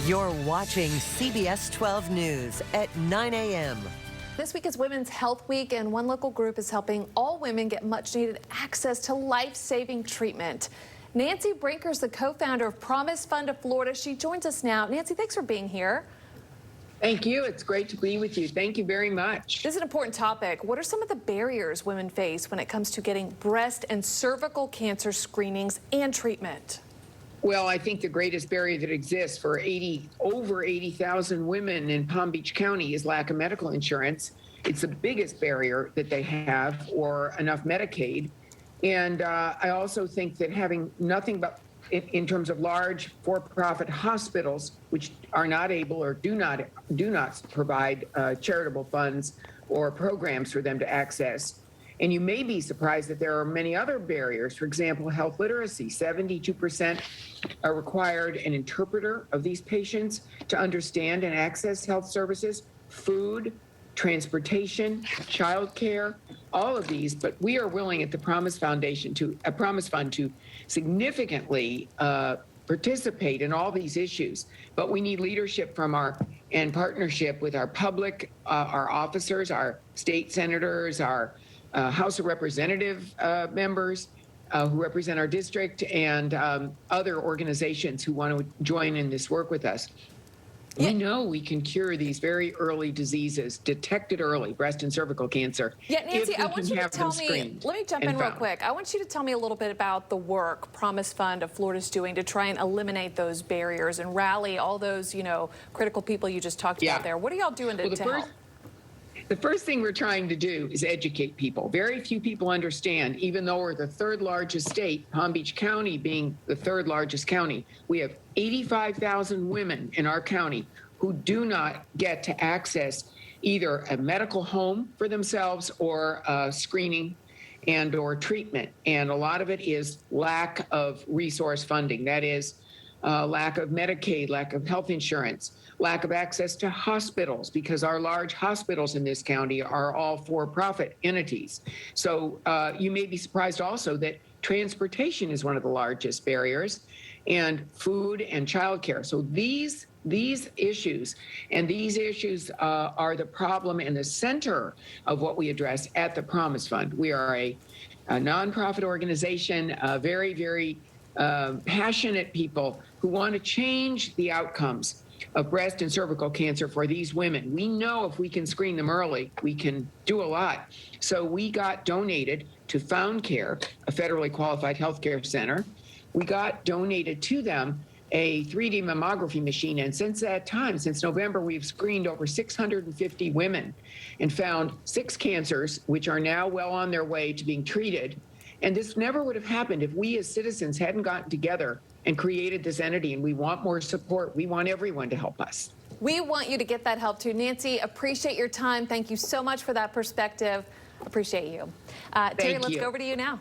You're watching CBS 12 News at 9 a.m. This week is Women's Health Week, and one local group is helping all women get much-needed access to life-saving treatment. Nancy Brinker is the co-founder of Promise Fund of Florida. She joins us now. Nancy, thanks for being here. Thank you. It's great to be with you. Thank you very much. This is an important topic. What are some of the barriers women face when it comes to getting breast and cervical cancer screenings and treatment? Well, I think the greatest barrier that exists for over 80,000 women in Palm Beach County is lack of medical insurance. It's the biggest barrier that they have, or enough Medicaid. And I also think that having nothing but in terms of large for-profit hospitals, which are not able or do not provide charitable funds or programs for them to access. And you may be surprised that there are many other barriers. For example, health literacy. 72% are required an interpreter of these patients to understand and access health services, food, transportation, childcare, all of these. But we are willing at the Promise Fund to significantly participate in all these issues. But we need leadership from and partnership with our public, our officers, our state senators, our House of Representative members who represent our district, and other organizations who want to join in this work with us. We know we can cure these very early diseases, detected early, breast and cervical cancer. Yeah, Nancy, I want you to tell me, let me jump in real quick. I want you to tell me a little bit about the work Promise Fund of Florida is doing to try and eliminate those barriers and rally all those, critical people you just talked about there. What are y'all doing to help? The first thing we're trying to do is educate people. Very few people understand, even though we're the third largest state, Palm Beach County being the third largest county, we have 85,000 women in our county who do not get to access either a medical home for themselves or screening and or treatment. And a lot of it is lack of resource funding. That is lack of Medicaid, lack of health insurance, lack of access to hospitals, because our large hospitals in this county are all for-profit entities. So you may be surprised also that transportation is one of the largest barriers, and food and childcare. So these issues are the problem and the center of what we address at the Promise Fund. We are a nonprofit organization, very, very passionate people who want to change the outcomes of breast and cervical cancer for these women. We know if we can screen them early, we can do a lot. So we got donated to Found Care, a federally qualified healthcare center. We got donated to them a 3D mammography machine. And since that time, since November, we've screened over 650 women and found 6 cancers, which are now well on their way to being treated. And this never would have happened if we as citizens hadn't gotten together and created this entity. And we want more support. We want everyone to help us. We want you to get that help too. Nancy, appreciate your time. Thank you so much for that perspective. Appreciate you. Terry, let's go over to you now.